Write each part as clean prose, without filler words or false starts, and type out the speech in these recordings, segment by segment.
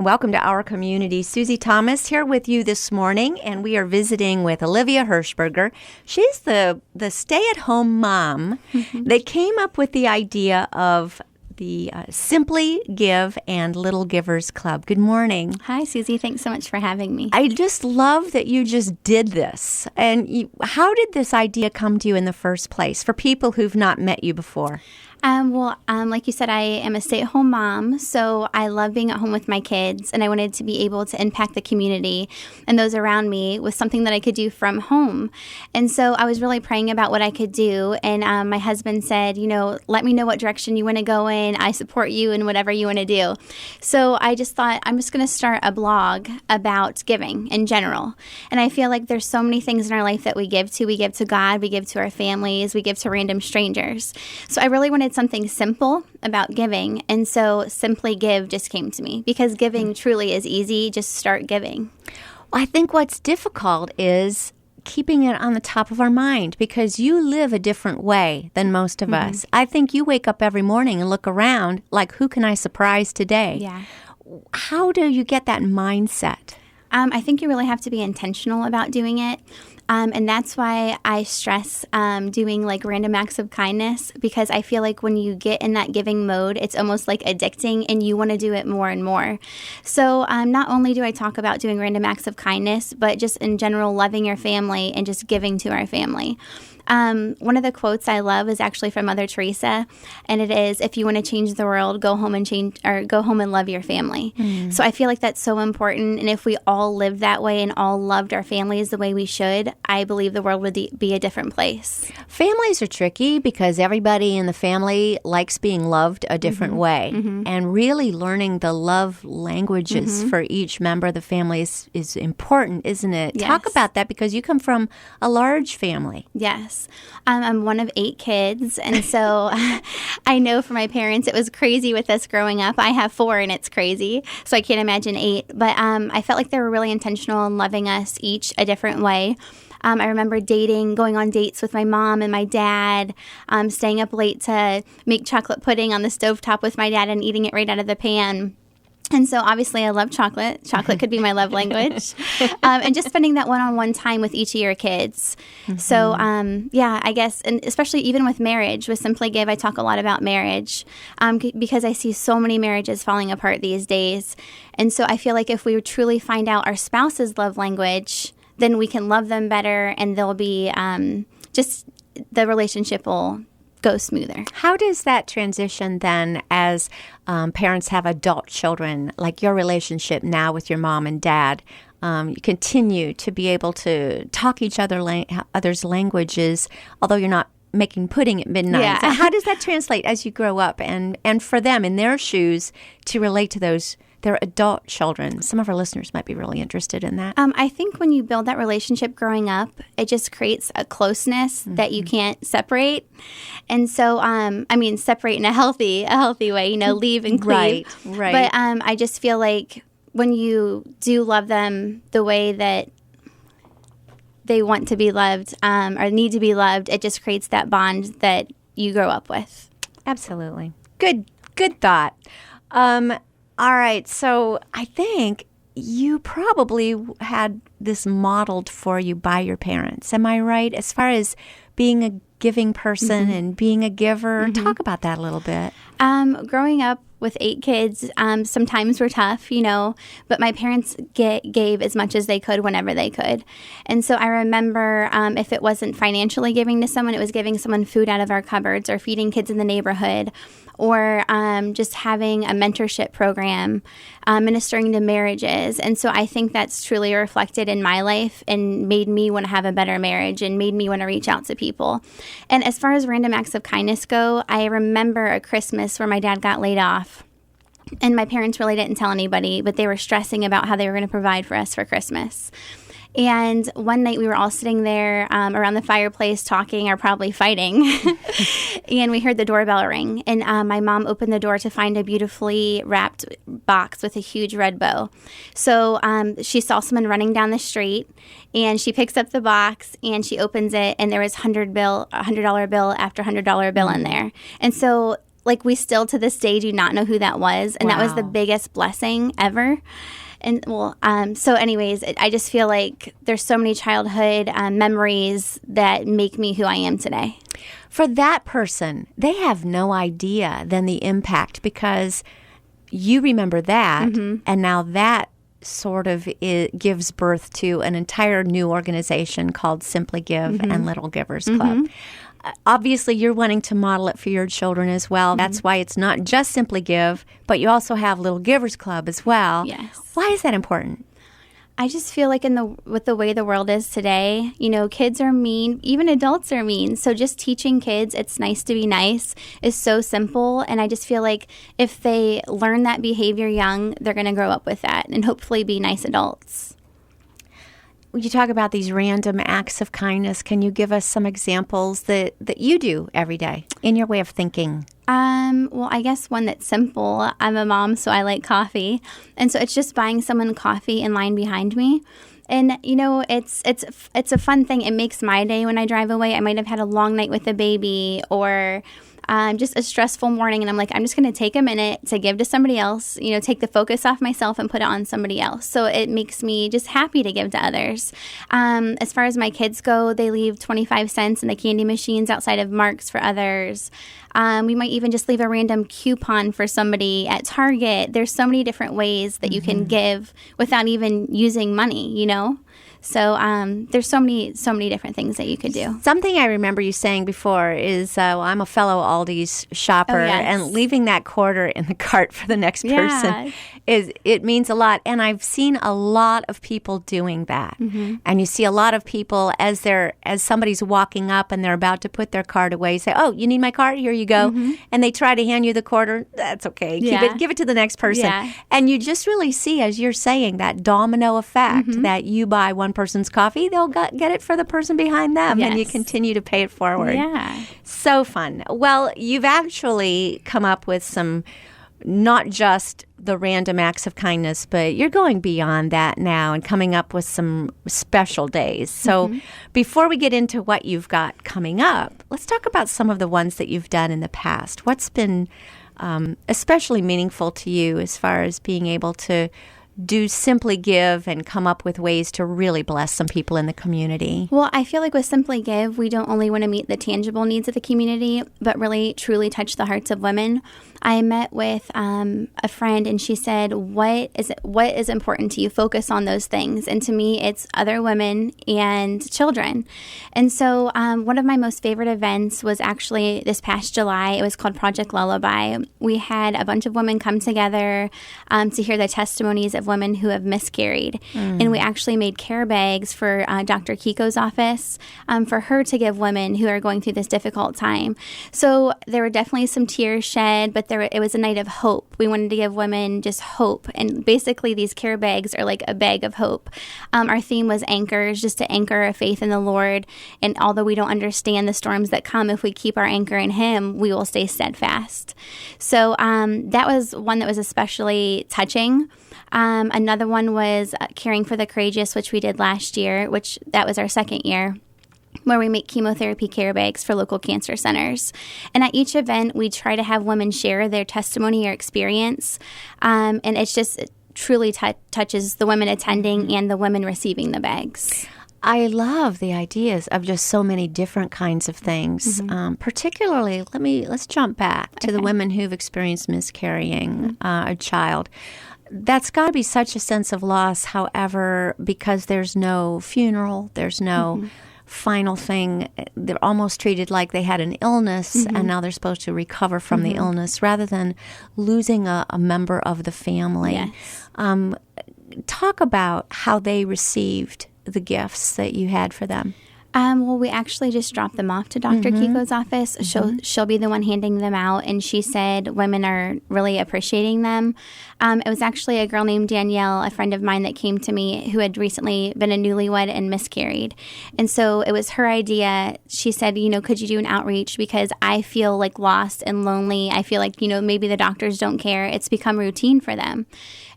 Welcome to our community. Susie Thomas here with you this morning, and we are visiting with Olivia Hirschberger. She's the stay-at-home mom that came up with the idea of the Simply Give and Little Givers Club. Good morning. Hi, Susie. Thanks so much for having me. I just love that you just did this. And how did this idea come to you in the first place for people who've not met you before? Like you said, I am a stay-at-home mom, so I love being at home with my kids, and I wanted to be able to impact the community and those around me with something that I could do from home. And so I was really praying about what I could do, and my husband said, let me know what direction you want to go in. I support you in whatever you want to do. So I just thought, I'm just going to start a blog about giving in general. And I feel like there's so many things in our life that we give to. We give to God, we give to our families, we give to random strangers. So I really wanted something simple about giving, and so Simply Give just came to me because giving truly is easy. Just start giving. Well, I think what's difficult is keeping it on the top of our mind because you live a different way than most of us. I think you wake up every morning and look around like, who can I surprise today? Yeah. How do you get that mindset? I think you really have to be intentional about doing it. And that's why I stress doing like random acts of kindness, because I feel like when you get in that giving mode, it's almost like addicting and you want to do it more and more. So not only do I talk about doing random acts of kindness, but just in general, loving your family and just giving to our family. One of the quotes I love is actually from Mother Teresa, and it is, if you want to change the world, go home and love your family. So I feel like that's so important. And if we all lived that way and all loved our families the way we should, I believe the world would be a different place. Families are tricky because everybody in the family likes being loved a different way. And really learning the love languages for each member of the family is important, isn't it? Yes. Talk about that because you come from a large family. Yes. I'm one of 8 kids, and so I know for my parents it was crazy with us growing up. I have 4, and it's crazy, so I can't imagine 8. But I felt like they were really intentional in loving us each a different way. I remember going on dates with my mom and my dad, staying up late to make chocolate pudding on the stovetop with my dad and eating it right out of the pan. And so obviously I love chocolate. Chocolate could be my love language. And just spending that one-on-one time with each of your kids. So, I guess, and especially even with marriage, with Simply Give, I talk a lot about marriage because I see so many marriages falling apart these days. And so I feel like if we truly find out our spouse's love language, then we can love them better, and they'll be the relationship will go smoother. How does that transition then as parents have adult children, like your relationship now with your mom and dad? You continue to be able to talk each other's languages, although you're not making pudding at midnight. Yeah. So how does that translate as you grow up and for them in their shoes to relate to their adult children? Some of our listeners might be really interested in that. I think when you build that relationship growing up, it just creates a closeness that you can't separate. And so, separate in a healthy way, leave and cleave. Right. But I just feel like when you do love them the way that they want to be loved or need to be loved, it just creates that bond that you grow up with. Absolutely. Good thought. All right, so I think you probably had this modeled for you by your parents. Am I right? As far as being a giving person and being a giver, talk about that a little bit. Growing up with 8 kids, sometimes were tough, but my parents gave as much as they could whenever they could. And so I remember if it wasn't financially giving to someone, it was giving someone food out of our cupboards or feeding kids in the neighborhood or just having a mentorship program, ministering to marriages. And so I think that's truly reflected in my life and made me want to have a better marriage and made me want to reach out to people. And as far as random acts of kindness go, I remember a Christmas where my dad got laid off. And my parents really didn't tell anybody, but they were stressing about how they were going to provide for us for Christmas. And one night we were all sitting there around the fireplace talking or probably fighting. And we heard the doorbell ring. And my mom opened the door to find a beautifully wrapped box with a huge red bow. So she saw someone running down the street. And she picks up the box and she opens it. And there was $100 bill after $100 bill in there. And so like we still to this day do not know who that was. And that was the Wow. biggest blessing ever. And so anyways, I just feel like there's so many childhood memories that make me who I am today. For that person, they have no idea then the impact, because you remember that, and now that sort of gives birth to an entire new organization called Simply Give and Little Givers Club. Obviously, you're wanting to model it for your children as well. That's why it's not just Simply Give, but you also have Little Givers Club as well. Yes. Why is that important? I just feel like with the way the world is today, kids are mean, even adults are mean. So just teaching kids it's nice to be nice is so simple. And I just feel like if they learn that behavior young, they're going to grow up with that and hopefully be nice adults. You talk about these random acts of kindness. Can you give us some examples that you do every day in your way of thinking? Well, I guess one that's simple. I'm a mom, so I like coffee. And so it's just buying someone coffee in line behind me. And, it's a fun thing. It makes my day when I drive away. I might have had a long night with the baby or just a stressful morning. And I'm like, I'm just going to take a minute to give to somebody else, take the focus off myself and put it on somebody else. So it makes me just happy to give to others. As far as my kids go, they leave 25 cents in the candy machines outside of Mark's for others. We might even just leave a random coupon for somebody at Target. There's so many different ways that you can give without even using money, So there's so many different things that you could do. Something I remember you saying before is, I'm a fellow Aldi's shopper, and leaving that quarter in the cart for the next person it means a lot. And I've seen a lot of people doing that. And you see a lot of people as somebody's walking up and they're about to put their cart away, say, "Oh, you need my cart? Here you go." And they try to hand you the quarter. That's okay. Give it to the next person. And you just really see, as you're saying, that domino effect that you buy one person's coffee, they'll get it for the person behind them, and you continue to pay it forward. So fun. Well, you've actually come up with some, not just the random acts of kindness, but you're going beyond that now and coming up with some special days. So before we get into what you've got coming up, let's talk about some of the ones that you've done in the past. What's been especially meaningful to you as far as being able to do Simply Give and come up with ways to really bless some people in the community? Well, I feel like with Simply Give, we don't only want to meet the tangible needs of the community, but really truly touch the hearts of women. I met with a friend, and she said, what is important to you? Focus on those things. And to me, it's other women and children. And so one of my most favorite events was actually this past July. It was called Project Lullaby. We had a bunch of women come together to hear the testimonies of women who have miscarried. And we actually made care bags for Dr. Kiko's office for her to give women who are going through this difficult time. So there were definitely some tears shed, but it was a night of hope. We wanted to give women just hope. And basically these care bags are like a bag of hope. Our theme was anchors, just to anchor our faith in the Lord. And although we don't understand the storms that come, if we keep our anchor in Him, we will stay steadfast. So that was one that was especially touching. Another one was Caring for the Courageous, which we did last year, which that was our second year, where we make chemotherapy care bags for local cancer centers. And at each event, we try to have women share their testimony or experience. And it truly touches the women attending and the women receiving the bags. I love the ideas of just so many different kinds of things. Particularly, let's jump back to the women who've experienced miscarrying a child. That's got to be such a sense of loss, however, because there's no funeral, there's no final thing. They're almost treated like they had an illness, and now they're supposed to recover from the illness rather than losing a member of the family. Talk about how they received the gifts that you had for them. Well, we actually just dropped them off to Dr. Kiko's office. She'll be the one handing them out, and she said women are really appreciating them. It was actually a girl named Danielle, a friend of mine, that came to me who had recently been a newlywed and miscarried. And so it was her idea. She said, could you do an outreach, because I feel like lost and lonely. I feel like, maybe the doctors don't care. It's become routine for them.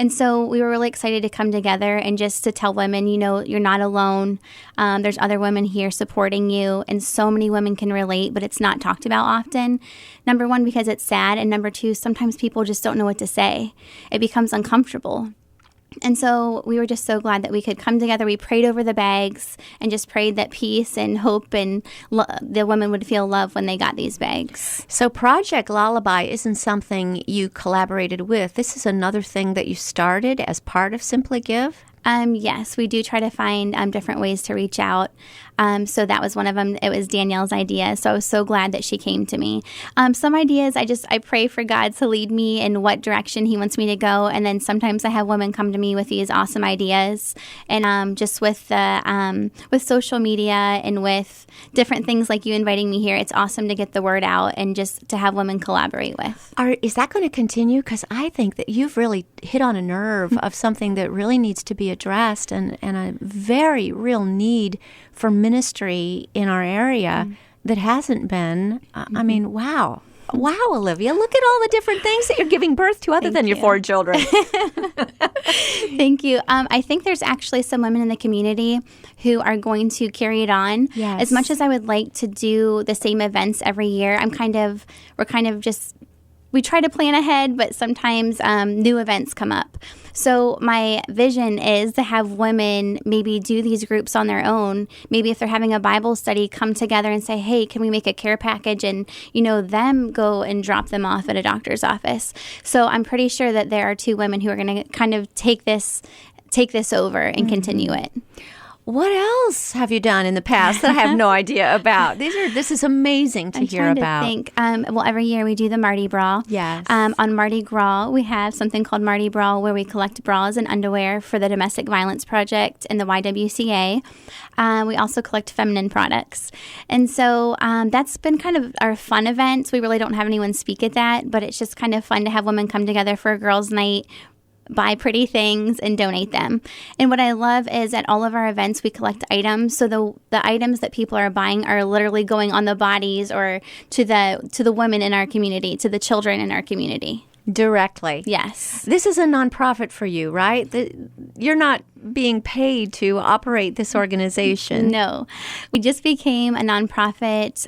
And so we were really excited to come together and just to tell women, you're not alone. There's other women here supporting you. And so many women can relate, but it's not talked about often. Number one, because it's sad. And number two, sometimes people just don't know what to say. It becomes uncomfortable. And so we were just so glad that we could come together. We prayed over the bags and just prayed that peace and hope and the women would feel love when they got these bags. So Project Lullaby isn't something you collaborated with. This is another thing that you started as part of Simply Give? Yes, we do try to find different ways to reach out. So that was one of them. It was Danielle's idea. So I was so glad that she came to me. Some ideas, I pray for God to lead me in what direction he wants me to go. And then sometimes I have women come to me with these awesome ideas. And just with social media and with different things like you inviting me here, it's awesome to get the word out and just to have women collaborate with. Is that going to continue? Because I think that you've really hit on a nerve of something that really needs to be addressed and a very real need for ministry in our area that hasn't been. I mean, wow. Wow, Olivia, look at all the different things that you're giving birth to other than your 4 children. Thank you. I think there's actually some women in the community who are going to carry it on. Yes. As much as I would like to do the same events every year, we try to plan ahead, but sometimes new events come up. So my vision is to have women maybe do these groups on their own. Maybe if they're having a Bible study, come together and say, hey, can we make a care package? And, them go and drop them off at a doctor's office. So I'm pretty sure that there are 2 women who are going to kind of take this over and continue it. What else have you done in the past that I have no idea about? This is amazing to hear about. I'm trying to think. Every year we do the Mardi Gras. Yes. On Mardi Gras, we have something called Mardi Gras where we collect bras and underwear for the Domestic Violence Project and the YWCA. We also collect feminine products. And so that's been kind of our fun event. We really don't have anyone speak at that, but it's just kind of fun to have women come together for a girls' night, buy pretty things and donate them. And what I love is at all of our events, we collect items. So the items that people are buying are literally going on the bodies or to the women in our community, to the children in our community. Directly. Yes. This is a nonprofit for you, right? You're not being paid to operate this organization. No. We just became a nonprofit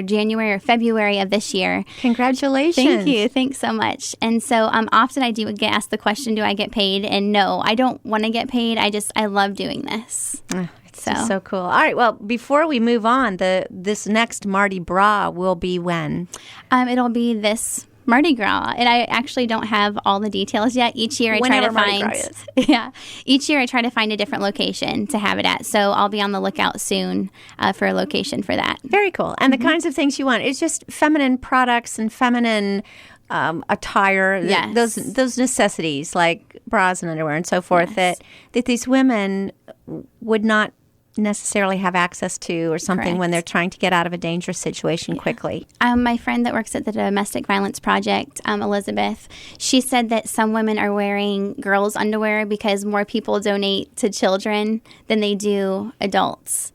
January or February of this year. Congratulations. Thank you. Thanks so much. And so often I do get asked the question, do I get paid? And no, I don't want to get paid. I love doing this. It's so cool. All right. Well, before we move on, this next Mardi Gras will be when? It'll be this Mardi Gras, and I actually don't have all the details yet. Each year I try to find, each year I try to find a different location to have it at. So I'll be on the lookout soon for a location for that. Very cool. And the kinds of things you want, it's just feminine products and feminine attire, yes. those necessities like bras and underwear and so forth yes. that these women would not necessarily have access to or something Correct. When they're trying to get out of a dangerous situation quickly. My friend that works at the Domestic Violence Project, Elizabeth, she said that some women are wearing girls' underwear because more people donate to children than they do adults.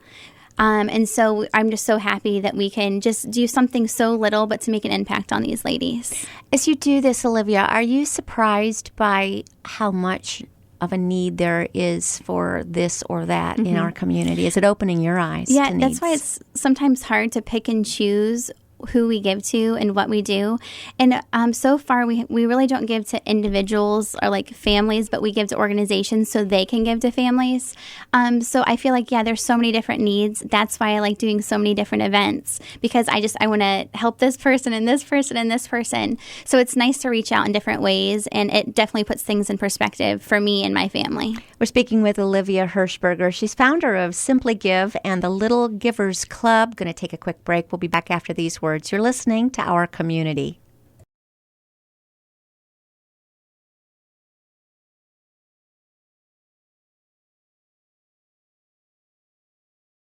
And so I'm just so happy that we can just do something so little but to make an impact on these ladies. As you do this, Olivia, are you surprised by how much of a need there is for this or that in our community? Is it opening your eyes? Yeah, to that's needs? why it's sometimes hard to pick and choose who we give to and what we do. And so far, we really don't give to individuals or like families, but we give to organizations so they can give to families. So I feel like, there's so many different needs. That's why I like doing so many different events, because I want to help this person and this person and this person. So it's nice to reach out in different ways, and it definitely puts things in perspective for me and my family. We're speaking with Olivia Hirschberger. She's founder of Simply Give and the Little Givers Club. Going to take a quick break. We'll be back after these words. You're listening to Our Community.